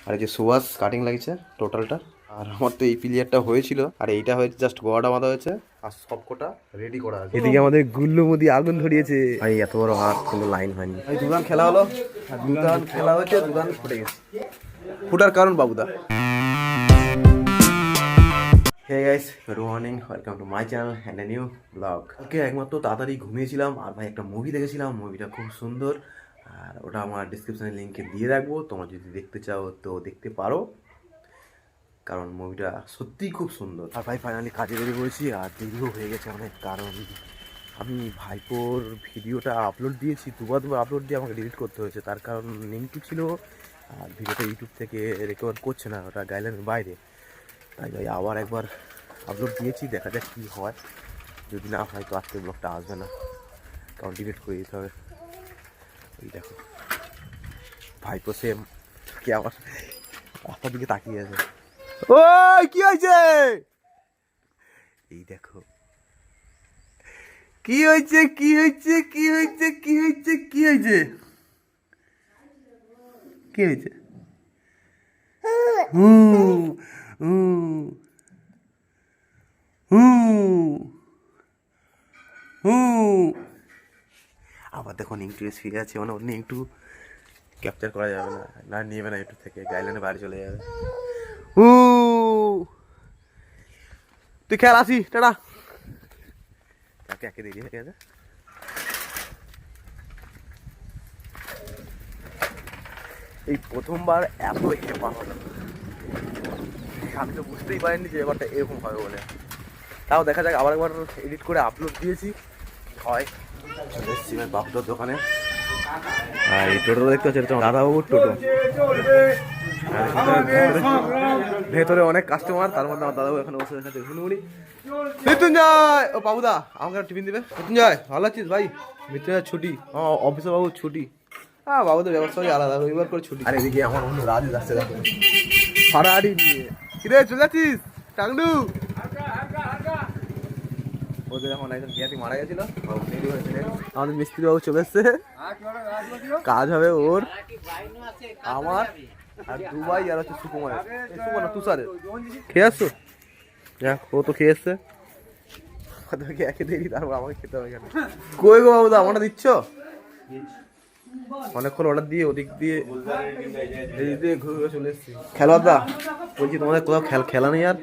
আর এই যে সুভাষ কাটিং লাগিয়েছে টোটালটা। আর আমার তো এই প্লেয়ারটা হয়েছিল, আর এইটা হয়েছে জাস্ট গোয়াটা বাঁধা হয়েছে, আর সবকটা রেডি করা আছে। এদিকে আমাদের গুল্লু মুদি আগুন ধরিয়েছে। ভাই এত বড় হাত কোনো লাইন হয়নি। এই দুগান খেলা হলো, দুগান খেলা হয়েছে, দুগান ফুটে গেছে। ফুটার কারণ বাবুদা। Hey guys, good morning, welcome to my channel and a new blog. Okay, একমাত্র তাড়াতাড়ি ঘুমিয়েছিলাম, আর ভাই একটা মুভি দেখেছিলাম, মুভিটা খুব সুন্দর, আর ওটা আমার ডিসক্রিপশনে লিঙ্কে দিয়ে রাখবো, তোমরা যদি দেখতে চাও তো দেখতে পারো, কারণ মুভিটা সত্যিই খুব সুন্দর। আর ভাই ফাইনালি কাজে বেরিয়ে পড়েছি, আর দেরিও হয়ে গেছে অনেক, কারণ আমি ভাইপোর ভিডিওটা আপলোড দিয়েছি, দুবার আপলোড দিয়ে আমাকে ডিলিট করতে হয়েছে, তার কারণ লিঙ্কটি ছিল, আর ভিডিওটা ইউটিউব থেকে রেকভার করছে না, ওটা গাইডলাইনের বাইরে। তাই ভাই আবার একবার আপলোড দিয়েছি, দেখা যাক কী হয়। যদি না হয় তো আজকে ব্লগটা আসবে না, কারণ ডিলিট করে দিতে হবে। এই দেখো ভাইপো সেম কি আমার রাস্তার দিকে তাকিয়ে আছে। ওই কি হয়েছে? এই দেখো কি হয়েছে, কি হয়েছে, কি হয়েছে, কি হয়েছে, কি হয়েছে, কি হয়েছে? হুম হুম হুম হুম। আবার দেখো নিংটু ফিরে আছে, মানে অন্য একটু ক্যাপচার করা যাবে না, না নিয়ে না একটু থেকে গাইডলাইনের বাইরে চলে যাবে। তুই খেয়াল আসি টাটা। একে দেরি হয়ে গেছে। এই প্রথমবার এত হেপা হলো, আমি তো বুঝতেই পারিনি যে এবারটা এরকম হবে বলে। তাও দেখা যাক, আবার একবার এডিট করে আপলোড দিয়েছি, হয়। চলে এসেছি বাপুটার দোকানে, আর এই টোটো দেখতে হচ্ছে দাদাবাবুর টোটো। ভেতরে অনেক কাস্টমার, তার মধ্যে আমার দাদাবাবু এখানে বসে আছে। মৃত্যুঞ্জয়, ও বাবুদা আমাকে টিফিন দিবে। মৃত্যুঞ্জয় ভালো আছিস ভাই? মৃত্যুঞ্জয় ছুটি, অফিসে বাবুর ছুটি। হ্যাঁ বাবুদের ব্যবস্থাই আলাদা, রবিবার করে ছুটি। আর এদিকে আমার অন্য রাজ যাচ্ছে, দেখো ফারাড়ি নিয়ে। কিরে চলে যাচ্ছিস টাংডু? ওদের এখন একজন জ্ঞাতি মারা গেছিল, আমাদের মিস্ত্রি বাবু চলে এসছে, কাজ হবে ওর, আমার, আর দুবাই, আর হচ্ছে সুকুমার, সুকুমার তুষারের। খেয়ে আসছো? যাক, ও তো খেয়ে এসছে, ওদেরকে একে দেরি, তারপর আমাকে খেতে হবে। কেন কই গো বাবুদা, আমারটা দিচ্ছ? অনেকক্ষণ অর্ডার দিয়ে ওদিক দিয়ে ঘুরে ঘুরে চলে এসেছি। খেলোয়াড়দা বলছি, তোমাদের কোথাও খেলা নেই আর?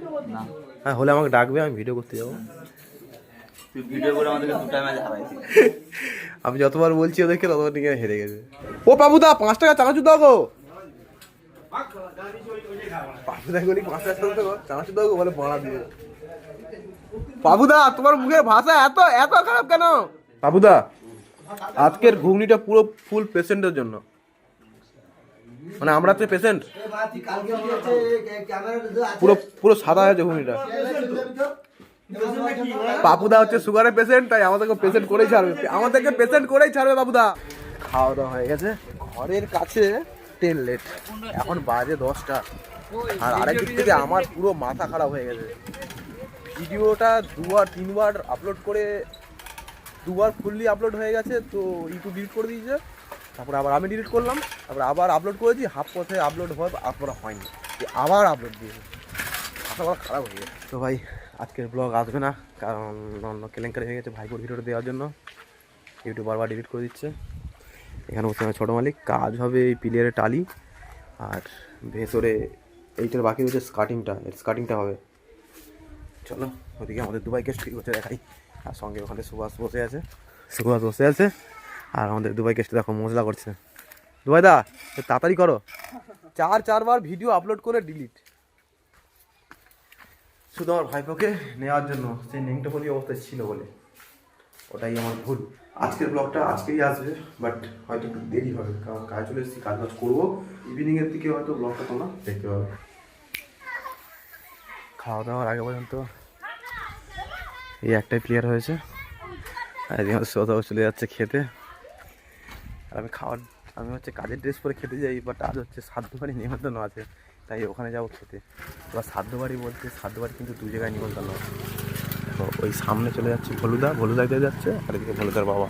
হ্যাঁ হলে আমাকে ডাকবে, আমি ভিডিও করতে যাবো। আমি যতবার বলছি ওদেরকে, ততবার নিয়ে হেরে গেছে। ও বাবুদা 5 টাকা চানাচুর দাও গো। বাবুদা বলি 5 টাকা চানাচুর দাও গো, বলে বাড়া দিয়ে। বাবুদা তোমার মুখের ভাষা এত এত খারাপ কেন? বাবুদা আজকের ঘুগনিটা পুরো ফুল পেশেন্টের জন্য, মানে আমরা তো পেশেন্ট, পুরো পুরো সাদা হয়েছে ঘুগনিটা। বাবুদা হচ্ছে সুগারের পেশেন্ট, তাই আমাদেরকে পেশেন্ট করেই ছাড়বে, আমাদেরকে পেশেন্ট করেই ছাড়বে বাবুদা। খাওয়া দাওয়া হয়ে গেছে, ঘরের কাছে ট্রেন লেট, এখন বাজে 10টা। আর আরেক দিক থেকে আমার পুরো মাথা খারাপ হয়ে গেছে। ভিডিওটা 2-3বার আপলোড করে, 2বার ফুললি আপলোড হয়ে গেছে, তো ইউটিউব ডিলিট করে দিয়েছে, তারপরে আবার আমি ডিলিট করলাম, তারপরে আবার আপলোড করেছি, হাফ পথে আপলোড হয়, তারপরে হয়নি, আবার আপলোড দিয়েছে, মাথা খারাপ হয়ে গেছে। তো ভাই আজকের ব্লগ আসবে না, কারণ অন্য কেলেঙ্কারি হয়ে গেছে, ভাইপোর ভিডিওটা দেওয়ার জন্য ইউটিউব বারবার ডিলিট করে দিচ্ছে। এখানে বসে আমার ছোটো মালিক, কাজ হবে এই প্লেয়ারের টালি, আর ভেতরে এইটার বাকি রয়েছে স্কার্টিংটা, এর স্কার্টিংটা হবে। চলো ওদিকে আমাদের দুবাই গেস্ট কী করছে দেখাই, আর সঙ্গে ওখানে সুভাষ বসে আছে, আর আমাদের দুবাই গেস্ট দেখো মজলা করছে। দুবাই দা তাড়াতাড়ি করো, 4বার ভিডিও আপলোড করে ডিলিট, শুধু আমার ভাইপোকে নেওয়ার জন্য, সেই নেংটোপলি অবস্থায় ছিল বলে, ওটাই আমার ভুল। আজকের ব্লগটা আজকেই আসবে, বাট হয়তো একটু দেরি হবে, কারণ কাজ চলে এসেছি, কাজ করবো, ইভিনিংয়ের দিকে হয়তো ব্লগটা তোমরা দেখতে পাবে। খাওয়া দাওয়ার আগে পর্যন্ত এই একটাই প্লেয়ার হয়েছে, আর এদিকে আমার শ্রোতাও চলে যাচ্ছে খেতে, আর আমি হচ্ছে কাজের ড্রেস পরে খেতে যাই, বাট আজ হচ্ছে শ্রাদ্ধ বাড়ি নিমন্ত্রণ আছে, তাই ওখানে যাবো খেতে। এবার শ্রাদ্ধ বাড়ি বলতে, শ্রাদ্ধ বাড়ি কিন্তু 2 জায়গায় নিমন্ত্রণ আছে। তো ওই সামনে চলে যাচ্ছে ভলুদা যাচ্ছে, আর এদিকে ভলুদার বাবা,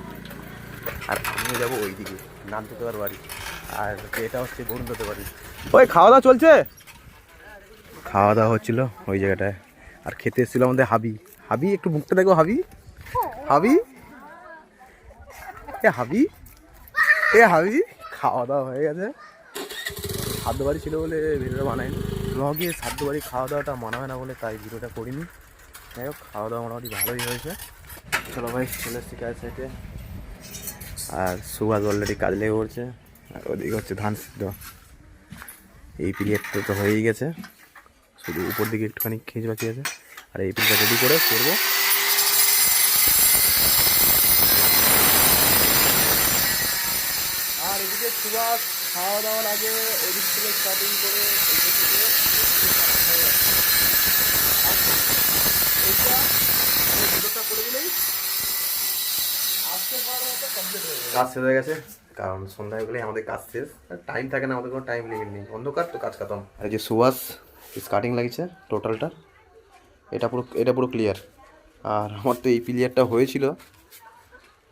আর আমিও যাবো ওই দিকে নান্টুদার বাড়ি, আর এটা হচ্ছে বরুণদতে বাড়ি। ওই খাওয়া দাওয়া চলছে, খাওয়া দাওয়া হচ্ছিল ওই জায়গাটায়। আর খেতে এসেছিল আমাদের হাবি। হাবি একটু মুখটা দেখো, হাবি হাবি এ হাবি এ হাবি। খাওয়া দাওয়া হয়ে গেছে। সাধ্য বাড়ি ছিল বলে ভিডিওটা বানাইনি। ব্লগে সাধ্য বাড়ি খাওয়া দাওয়াটা মানাবে না বলে তাই ভিডিওটা করিনি। যাই হোক খাওয়া দাওয়া মোটামুটি ভালোই হয়েছে। চলো ভাই চলে এসছি কাজ থেকে। আর সুভাষ অলরেডি কাজ লেগে পড়ছে। আর ওদিকে হচ্ছে ধান সিদ্ধ। এই পিরিয়ডটা তো হয়েই গেছে, শুধু উপর দিকে একটুখানি খিঁচ বাকি আছে। আর এই পিরিয়ডটা রেডি করে করবো। আর এদিকে সুভাষ খাওয়া দাওয়ার আগে এদিক থেকে স্টার্টিং করে কাজ শেষ হয়ে গেছে। কারণ সন্ধ্যা হয়ে গেলে আমাদের কাজ শেষ, টাইম থাকে না আমাদের, কোনো টাইম লিমিট নেই। অন্ধকার তো কাজ খতম। আর যে সুভাষ স্কার্টিং লাগিয়েছে টোটালটা, এটা পুরো ক্লিয়ার। আর আমার তো এই প্লেয়ারটা হয়েছিল,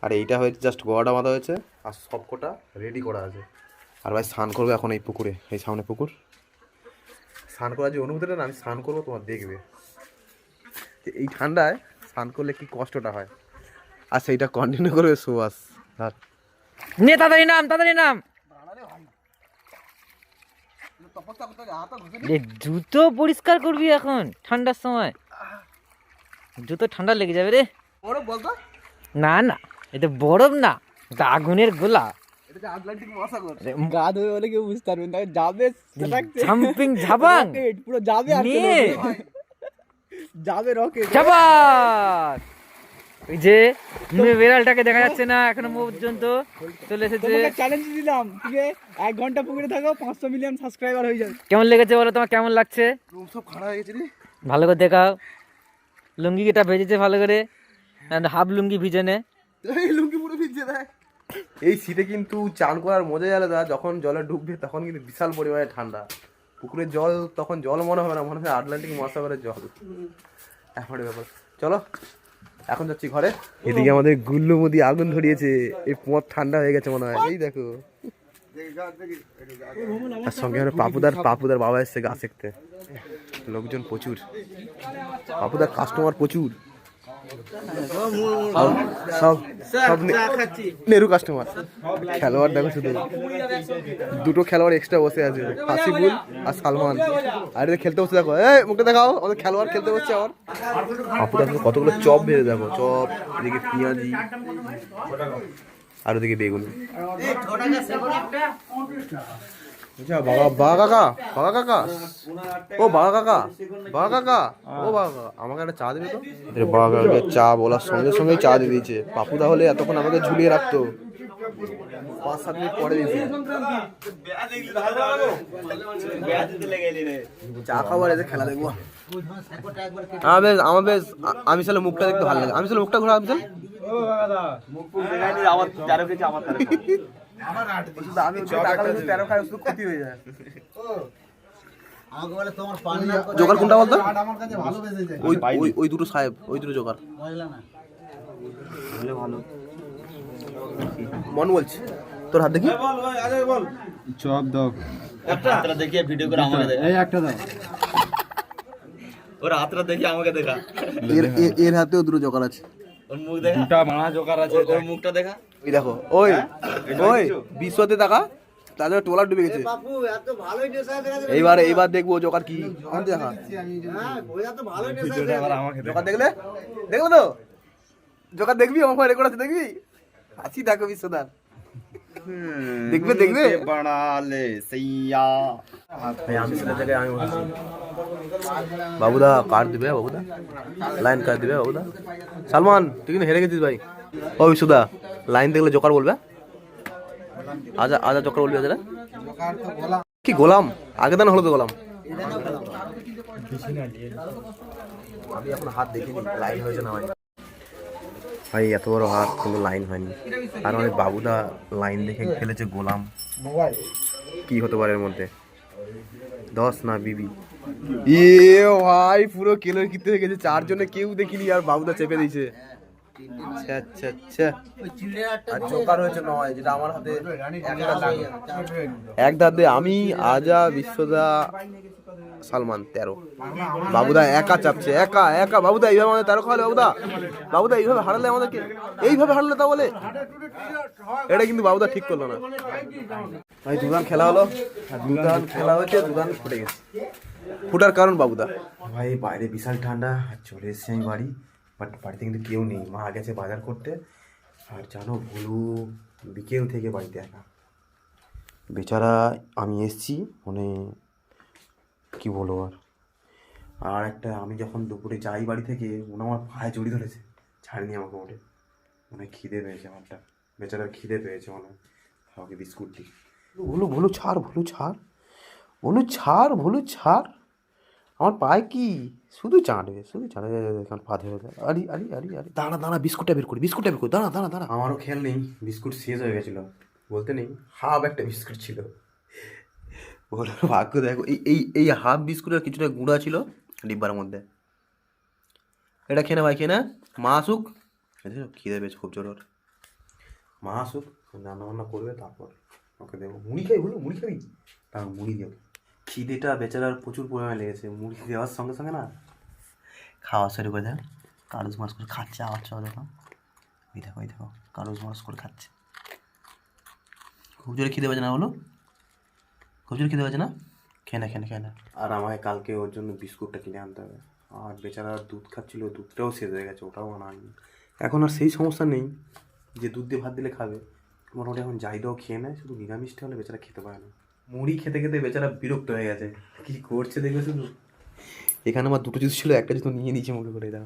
আর এইটা হয়েছে জাস্ট গোয়াটা বাঁধা হয়েছে, আর সব কটা রেডি করা আছে। আর ভাই স্নান করবো এখন এই পুকুরে, এই সামনে পুকুর। স্নান করার যে অনুভূতিটা না, আমি স্নান করবো তোমার দেখবে যে এই ঠান্ডায় স্নান করলে কি কষ্টটা হয়। আর সেইটা কন্টিনিউ করবে সুভাষ। নে তাড়াতাড়ি নাম জুতো পরিষ্কার করবি এখন ঠান্ডার সময়, জুতো ঠান্ডা লেগে যাবে রে। বরফ বলতো না না, এটা বরফ না, এটা আগুনের গোলা। গা ধুয়ে বলে কেউ বুঝতে পারবেন না, যাবে জাম্পিং ঝাবাং পুরো যাবে আর যাবে রকেট ঝাবাং। ওই যে বেড়ালটাকে দেখা যাচ্ছে না এখনো পর্যন্ত, চলে এসেছে। চ্যালেঞ্জ দিলাম, ঠিক আছে 1 ঘন্টা পুকুরে থাকো, 500 মিলিয়ন সাবস্ক্রাইবার হয়ে যাবে। কেমন লেগেছে বলো, তোমার কেমন লাগছে? সব খারাপ হয়ে গেছে রে। ভালো করে দেখাও। লুঙ্গিটা ভেজেছে ভালো করে, হাফ লুঙ্গি ভিজে নে। এই লুঙ্গি পুরো ভিজে দেয়। এই শীতে কিন্তু চান করার মজাই আলাদা। যখন জলে ডুববে তখন কিন্তু বিশাল পরিমাণে ঠান্ডা। পুকুরের জল তখন জল মনে হবে না, মনে হয় আটলান্টিক মহাসাগরের জল। এখন ব্যাপার। চলো এখন যাচ্ছি ঘরে। এদিকে আমাদের গুল্লু মুদি আগুন ধরিয়েছে, এই পথ ঠান্ডা হয়ে গেছে মনে হয়। এই দেখো, আর সঙ্গে পাপুদার বাবা এসছে গাছ দেখতে। লোকজন প্রচুর, পাপুদার কাস্টমার প্রচুর, সব নেরু কাস্টমার। খেলোয়াড় দেখো, শুধু দুটো খেলোয়াড় এক্সট্রা বসে আছে, হাসিবুল আর সালমান। আর খেলতে বসে দেখো, এই মুখে দেখাও, আমাদের খেলোয়াড় খেলতে বসছে। আমার পাপুদার কতগুলো চপ ভেজে দেখো, চপ, এদিকে পেঁয়াজি, আর ওদিকে বেগুন। বাবা কাকা ও বাবা কাকা আমাকে একটা চা দেবে তো। বাবা কাকা চা বলার সঙ্গে সঙ্গে চা দিয়ে দিয়েছে। পাপুদা হলে এতক্ষণ আমাকে ঝুলিয়ে রাখতো, 5-7 মিনিট পরে দিয়েছে চা খাবার। এসে খেলা দেখবো। আমার বেশ আমি সালে মুখটা দেখতে ভালো লাগে। আমি সালে মুখটা ঘোরা, আমি সালে ক্ষতি হয়ে যায়। জোগাড় কোনটা বলতো? ওই দুটো সাহেব, ওই দুটো জোগাড় মন বলছি। তোর হাত দেখি চপ দাও একটা দেখিয়ে ভিডিও করে আমাকে দেখা। এই একটা দাও, ওর হাতটা দেখি আমাকে দেখা। এর হাতেও দুটো জোগাড় আছে। ওর মুখ দেখা, দুটো মানা জোগাড় আছে। ওর মুখটা দেখা। এই দেখো, ওই বিশ্বতে দেখা, তাদের টোলা ডুবে গেছে। এইবার দেখবো জোকার কি দেখা। জোকার দেখলে তো, জোকার দেখবি, আমার রেকর্ড আছে, দেখবি। আছি দেখো বিশ্বদার, দেখবে বাড়ালে সেইয়া। আমি সেটা জায়গায় আমি বলছি, বাবুদা কার দিবে, বাবুদা লাইন কার দিবে, বাবুদা। সালমান তুই কিন্তু হেরে গেছিস ভাই। ও বিশ্বদা লাইন দেখলে জোকার বলবে, আজা জোকার বলবি। আজা কি গোলাম, আগে দান হলো তো গোলাম। আমি এখন হাত দেখিনি, লাইন হয়েছে না ভাই, এত বড় হাত কোনো লাইন হয়নি। আর অনেক বাবুদা লাইন দেখে খেলেছে গোলাম। কি হতে পারে এর মধ্যে, 10 না বিবি। ভাই পুরো কেলোর কিতে হয়ে গেছে, 4 জনে কেউ দেখিনি, আর বাবুদা চেপে দিয়েছে। আচ্ছা আচ্ছা আচ্ছা আর জোকার হয়েছে নয়, যেটা আমার হাতে এক দাঁতে আমি, আজা, বিশ্বদা, সালমান 13। বাবুদা একা চাপছে, একা একা। বাবুদা এইভাবে আমাদের 13 খাওয়ালে বাবুদা, বাবুদা এইভাবে হারালে আমাদেরকে, এইভাবে হারলে তা বলে, এটা কিন্তু বাবুদা ঠিক করলো না ভাই। দুদান খেলা হলো, দুদান খেলা হয়েছে, দুদান ফুটে গেছে। ফুটার কারণ বাবুদা। ভাই বাইরে বিশাল ঠান্ডা, চলে এসেছি আমি বাড়ি, বাট বাড়িতে কিন্তু কেউ নেই, মা গেছে বাজার করতে। আর জানো ভুলু বিকেল থেকে বাড়িতে একা, বেচারা। আমি এসছি মানে কি বলবো আর একটা আমি যখন দুপুরে যাই বাড়ি থেকে, মনে আমার পায়ে জড়িয়ে ধরেছে, ছাড়িনি আমাকে ওঠে। মনে খিদে পেয়েছে আমারটা, বেচারার খিদে পেয়েছে মনে হয়। আমাকে বিস্কুট দিই। ভুলু ভুলু ছাড়, ভুলু ছাড়, ভুলু ছাড়, ভুলু ছাড়। আমার পায়ে কি শুধু চাঁটবে, শুধু চাঁটবে, এখন পা ধরে। আরে আরে আরে আরে দাঁড়া দাঁড়া, বিস্কুটটা বের করি, বিস্কুটটা বের করি, দাঁড়া দাঁড়া দাঁড়া। আমারও খেয়াল নেই, বিস্কুট শেষ হয়ে গেছিলো, বলতে নেই হাফ একটা বিস্কুট ছিল। ওর ভাগ্য দেখো, এই এই হাফ বিস্কুটের কিছুটা গুঁড়া ছিল ডিব্বার মধ্যে। এটা খেয়ে না ভাই, খেয়ে না, মা আসুক। খিদে পেয়েছে খুব জোর ওর, মা আসুক, রান্না বান্না করবে, তারপর ওকে দেবো। মুড়ি খাই, বললো মুড়ি খাবি, তার মুড়ি দেবো। খিদেটা বেচারার প্রচুর পরিমাণে লেগেছে, মুড়ি দেওয়ার সঙ্গে সঙ্গে না খাওয়া শুরু করে দেয়। কারুজ মাস করে খাচ্ছে, আওয়াজ চাওয়া দেখো, এই দেখো, এই দেখো, কারুজ মাস করে খাচ্ছে। খুব জোরে খিদে পাচ্ছে না, বলো খুব জোরে খিদে পাচ্ছে না, খেয়ে না খেয়ে না খেয়ে না। আর আমাকে কালকে ওর জন্য বিস্কুটটা কিনে আনতে হবে। আর বেচারা দুধ খাচ্ছিলো, দুধটাও শেষ হয়ে গেছে, ওটাও আনা হয়নি। এখন আর সেই সমস্যা নেই যে দুধ দিয়ে ভাত দিলে খাবে, মোটামুটি এখন যাই দাও খেয়ে নেয়। শুধু নিরামিষটা হলে বেচারা খেতে পারে না। মুড়ি খেতে খেতে বেচারা বিরক্ত হয়ে গেছে, কি করছে দেখবে শুধু। এখানে আমার দুটো জুতো ছিল, একটা জুতো নিয়ে নিয়েছে মুখে করে, দাও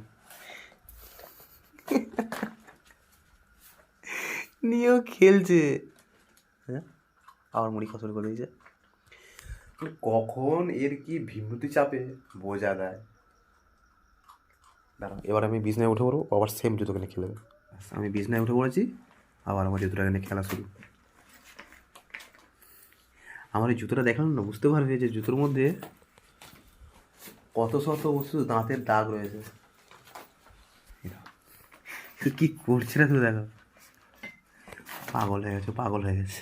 নিয়েও খেলছে। হ্যাঁ, আবার মুড়ি খাওয়া শুরু করে দিয়েছে। কখন এর কি বিমূর্তি চাপে বোঝা দেয়। দাঁড়াও, এবার আমি বিছনায় উঠে পড়বো, আবার সেম জুতো কিনে খেলবে। আমি বিছনায় উঠে পড়েছি, আবার আমার জুতোটা কিনে খেলা শুরু। আমার এই জুতোটা দেখলাম না, বুঝতে পারবে যে জুতোর মধ্যে কত শত ওষুধ দাঁতের দাগ রয়েছে। কি করছে না তুমি, দেখো পাগল হয়ে গেছে, পাগল হয়ে গেছে।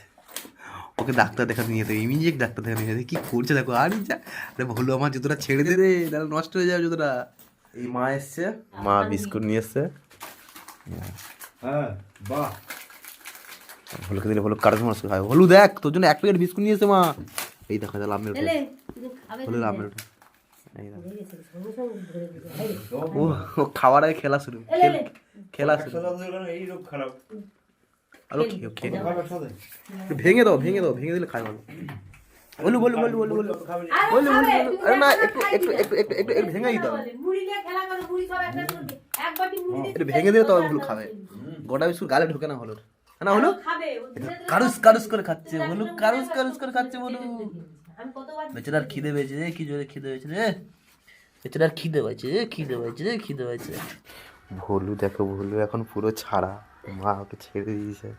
ওকে ডাক্তার দেখাতে নিয়ে যেতে, ইমিডিয়েট ডাক্তার দেখাতে নিয়ে যেতে। কি করছে দেখো, আরে যা, আরে বললো আমার জুতোটা ছেড়ে দে রে, তাহলে নষ্ট হয়ে যাবে জুতোটা। এই মা এসছে, মা বিস্কুট নিয়ে এসছে। হ্যাঁ বাহ, হলুকে দিলে হলু কারো মাছ খায়। হলু দেখ, তোর জন্য 1 প্যাকেট বিস্কুট নিয়ে এসে মা। এই দেখো, লাভ মেরে উঠে, হলু লাভ মেরে উঠে। ও খাওয়ার আগে খেলা শুরু, খেলা শুরু। এই রোগ খারাপ, ভেঙে দাও, ভেঙে দাও, ভেঙে দিলে খাই ভালো। বলু বলু বলু বলু বলু বলু বলু, আরে না, একটু একটু একটু একটু একটু একটু ভেঙে দিতে হবে, একটু ভেঙে দিলে তবে ভুল খাবে। গোটা বিস্কুট গালে ঢোকে না হলুর, না হলু কারুস কারুস করে খাচ্ছে, বলু কারুস কারুস করে খাচ্ছে, বলু বেচারার খিদে পেয়েছে রে, কি জোরে খিদে পেয়েছে রে, বেচারার খিদে পেয়েছে রে, খিদে পেয়েছে রে, খিদে পেয়েছে। ভলু দেখো, ভলু এখন পুরো ছাড়া, মা ওকে ছেড়ে দিয়েছে।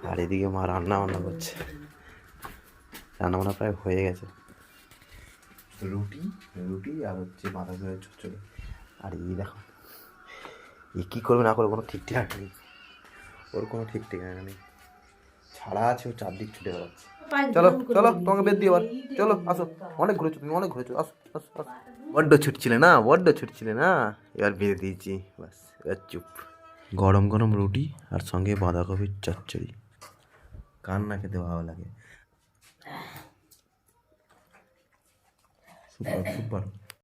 আর এদিকে মা রান্না বান্না করছে, রান্না বান্না প্রায় হয়ে গেছে। রুটি রুটি আর হচ্ছে বাঁধাকপির চচ্চড়ি। আর এই দেখো, এ কী করবে না করবে কোনো ঠিক ঠিকানা নেই, ওর কোনো ঠিক ঠিকানা নেই, ছাড়া আছে, ও চারদিক ছুটে বেড়াচ্ছে। চলো চলো, তোমাকে বেদ দিয়ে, এবার চলো, আসো, অনেক ঘুরেছো তুমি, অনেক ঘুরেছো, আসো আসো আসো। বড্ড ছুটছিলে না, বড্ড ছুটছিলে না, এবার বেঁধে দিয়েছি, বাস এবার চুপ। গরম গরম রুটি আর সঙ্গে বাঁধাকপির চচ্চড়ি, কার না খেতে ভালো লাগে। Super super.